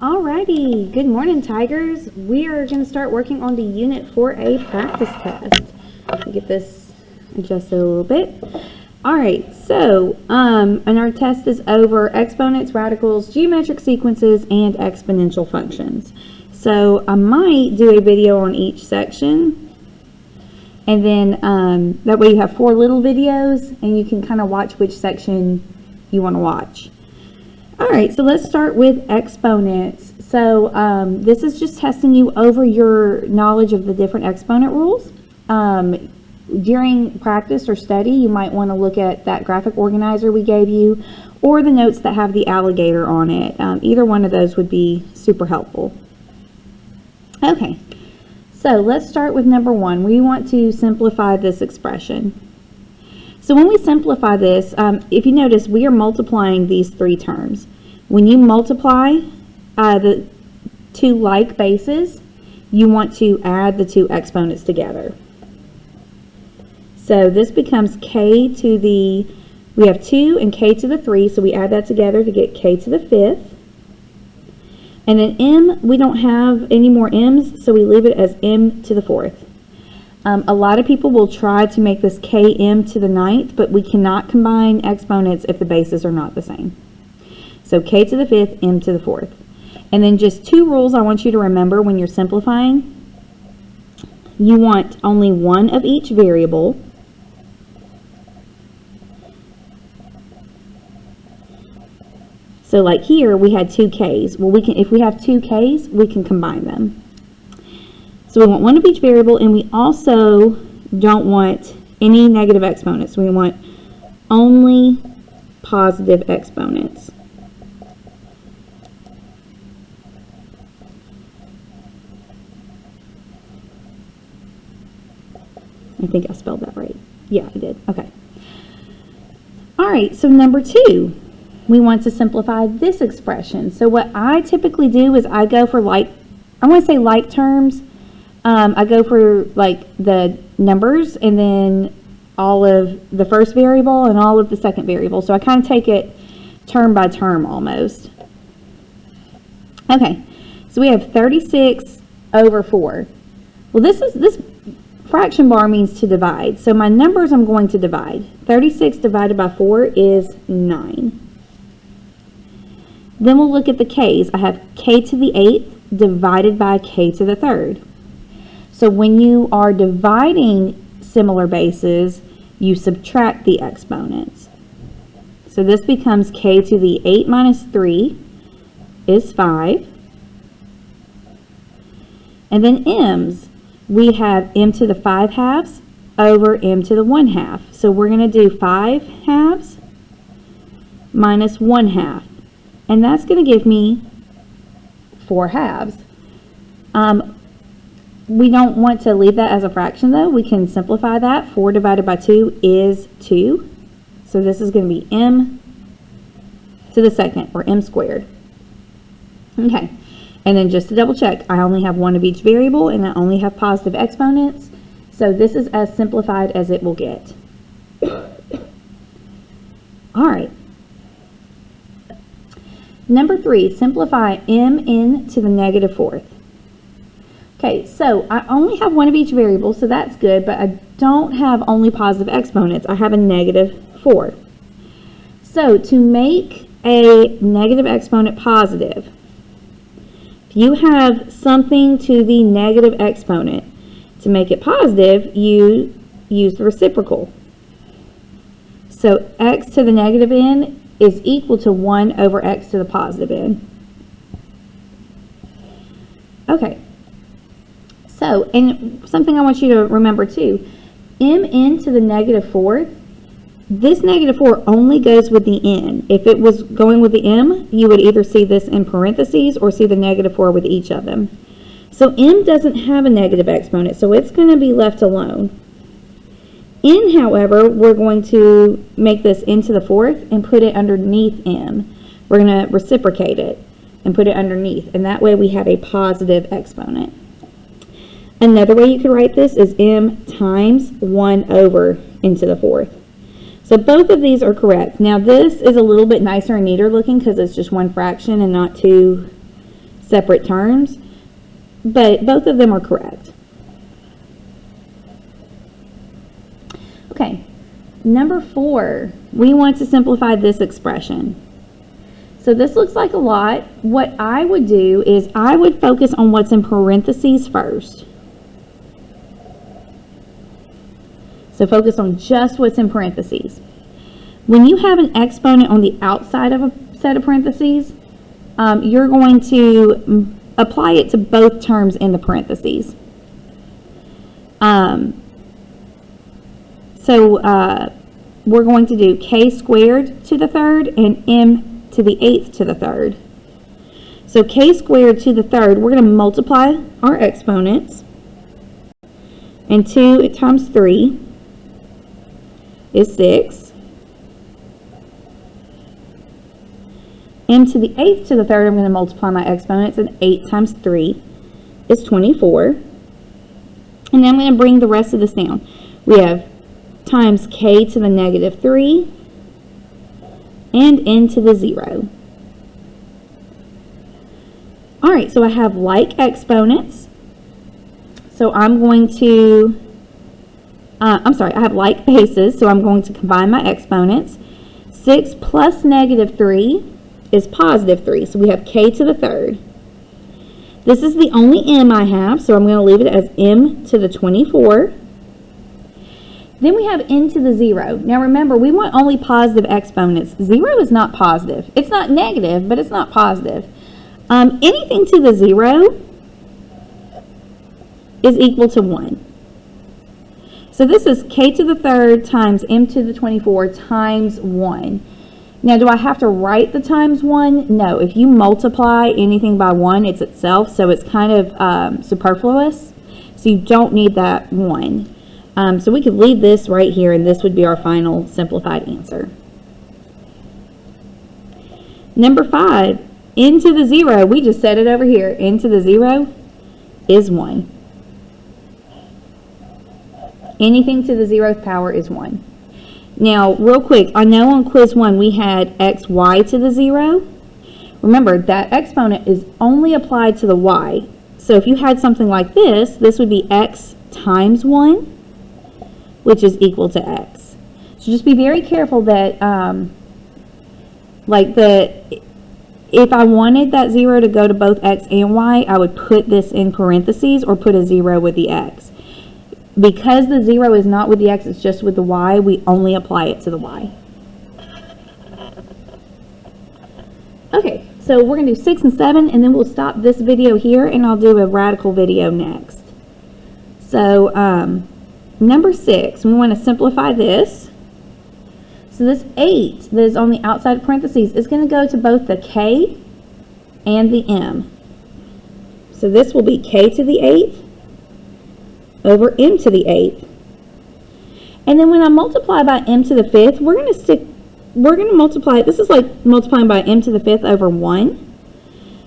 Alrighty, good morning, Tigers. We are going to start working on the Unit 4A practice test. Let me get this adjusted a little bit. Alright, so, and our test is over exponents, radicals, geometric sequences, and exponential functions. So, I might do a video on each section, and then that way you have 4 little videos, and you can kind of watch which section you want to watch. Alright, so let's start with exponents. So this is just testing you over your knowledge of the different exponent rules. During practice or study, you might want to look at that graphic organizer we gave you, or the notes that have the alligator on it. Either one of those would be super helpful. Okay, so let's start with number 1. We want to simplify this expression. So when we simplify this, if you notice, we are multiplying these 3 terms. When you multiply the 2 like bases, you want to add the 2 exponents together. So this becomes k to the, we have 2 and k to the 3, so we add that together to get k to the 5th. And then m, we don't have any more m's, so we leave it as m to the 4th. A lot of people will try to make this km to the 9th, but we cannot combine exponents if the bases are not the same. So k to the 5th, m to the 4th. And then just 2 rules I want you to remember when you're simplifying. You want only one of each variable. So like here, we had 2 k's. Well, if we have 2 k's, we can combine them. So we want one of each variable, and we also don't want any negative exponents. We want only positive exponents. I think I spelled that right. Yeah, I did. Okay. All right, so number 2, we want to simplify this expression. So what I typically do is I go for I want to say like terms. I go for like the numbers and then all of the first variable and all of the second variable. So I kind of take it term by term almost. Okay, so we have 36 over 4. Well, this fraction bar means to divide. So my numbers I'm going to divide. 36 divided by 4 is 9. Then we'll look at the k's. I have k to the 8th divided by k to the 3rd. So when you are dividing similar bases, you subtract the exponents. So this becomes k to the 8 minus 3 is 5. And then m's, we have m to the 5 halves over m to the 1 half. So we're going to do 5 halves minus 1 half. And that's going to give me 4 halves. We don't want to leave that as a fraction though. We can simplify that. 4 divided by 2 is 2. So this is going to be m to the 2nd, or m squared. Okay, and then just to double check, I only have one of each variable and I only have positive exponents. So this is as simplified as it will get. All right. Number 3, simplify mn to the negative 4th. Okay, so I only have one of each variable, so that's good, but I don't have only positive exponents. I have a negative 4. So to make a negative exponent positive, if you have something to the negative exponent, to make it positive, you use the reciprocal. So x to the negative n is equal to 1 over x to the positive n. Okay. So, and something I want you to remember too, mn to the negative 4th, this negative 4 only goes with the n. If it was going with the m, you would either see this in parentheses or see the negative 4 with each of them. So m doesn't have a negative exponent, so it's going to be left alone. N, however, we're going to make this n to the 4th and put it underneath m. We're going to reciprocate it and put it underneath, and that way we have a positive exponent. Another way you could write this is m times 1 over n to the 4th. So both of these are correct. Now this is a little bit nicer and neater looking because it's just one fraction and not two separate terms, but both of them are correct. Okay, number 4, we want to simplify this expression. So this looks like a lot. What I would do is I would focus on what's in parentheses first. So focus on just what's in parentheses. When you have an exponent on the outside of a set of parentheses, you're going to apply it to both terms in the parentheses. We're going to do k squared to the third and m to the 8th to the third. So k squared to the third, we're going to multiply our exponents. And 2 times 3 is 6. M to the 8th to the third, I'm going to multiply my exponents, and 8 times 3 is 24. And then I'm going to bring the rest of this down. We have times k to the negative 3 and n to the 0. All right, so I have like exponents. So I'm going to, I have like bases, so I'm going to combine my exponents. 6 plus negative 3 is positive 3, so we have k to the third. This is the only m I have, so I'm going to leave it as m to the 24. Then we have n to the 0. Now remember, we want only positive exponents. 0 is not positive. It's not negative, but it's not positive. Anything to the 0 is equal to 1. So this is k to the third times m to the 24 times 1. Now, do I have to write the times 1? No. If you multiply anything by 1, it's itself, so it's kind of superfluous. So you don't need that 1. So we could leave this right here, and this would be our final simplified answer. Number 5, n to the 0. We just said it over here. N to the 0 is 1. Anything to the 0th power is 1. Now, real quick, I know on quiz 1 we had xy to the 0. Remember, that exponent is only applied to the y. So if you had something like this, this would be x times 1, which is equal to x. So just be very careful that, if I wanted that 0 to go to both x and y, I would put this in parentheses or put a 0 with the x. Because the 0 is not with the x, it's just with the y, we only apply it to the y. Okay, so we're going to do 6 and 7, and then we'll stop this video here, and I'll do a radical video next. So, number 6, we want to simplify this. So this 8 that is on the outside of parentheses is going to go to both the k and the m. So this will be k to the 8th over m to the 8th. And then when I multiply by m to the 5th, we're going to multiply, this is like multiplying by m to the 5th over 1.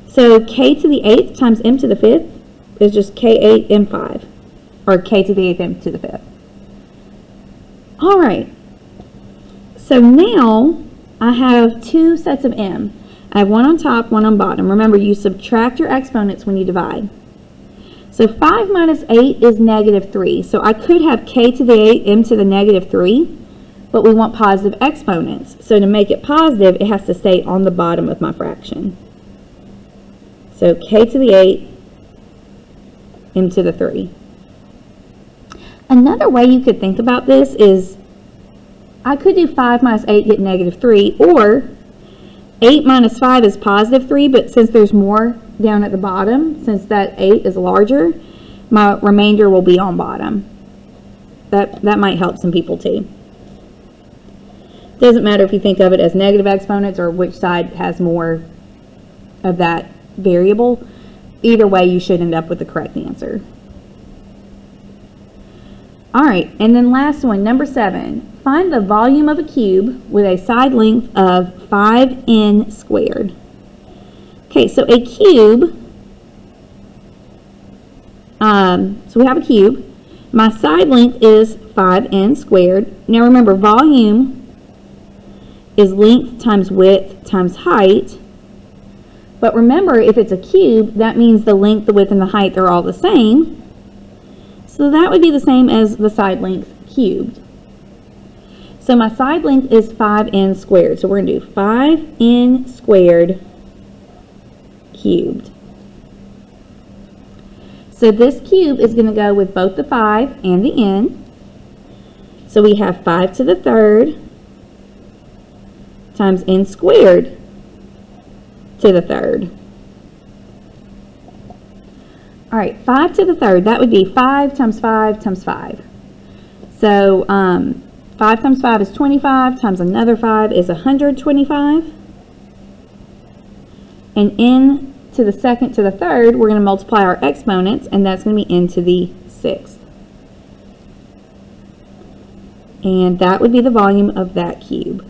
So k to the 8th times m to the 5th is just k8 m5, or k to the 8th m to the 5th. All right. So now I have two sets of m. I have one on top, one on bottom. Remember, you subtract your exponents when you divide. So 5 minus 8 is negative 3. So I could have k to the 8 m to the negative 3, but we want positive exponents. So to make it positive, it has to stay on the bottom of my fraction. So k to the 8 m to the 3. Another way you could think about this is I could do 5 minus 8 get negative 3, or 8 minus 5 is positive 3, but since there's more down at the bottom, since that 8 is larger, my remainder will be on bottom. That might help some people too. Doesn't matter if you think of it as negative exponents or which side has more of that variable. Either way, you should end up with the correct answer. All right, and then last one, number 7. Find the volume of a cube with a side length of 5n squared. Okay, so a cube, so we have a cube. My side length is 5n squared. Now remember, volume is length times width times height. But remember, if it's a cube, that means the length, the width, and the height are all the same. So that would be the same as the side length cubed. So my side length is 5n squared. So we're going to do 5n squared cubed. So this cube is going to go with both the 5 and the n. So we have 5 to the third times n squared to the third. All right, 5 to the third, that would be 5 times 5 times 5. So 5 times 5 is 25, times another 5 is 125. And n to the second to the third, we're going to multiply our exponents, and that's going to be n to the sixth. And that would be the volume of that cube.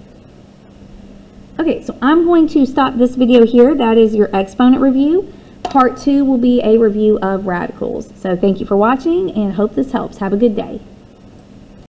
Okay, so I'm going to stop this video here. That is your exponent review. Part 2 will be a review of radicals. So thank you for watching and hope this helps. Have a good day.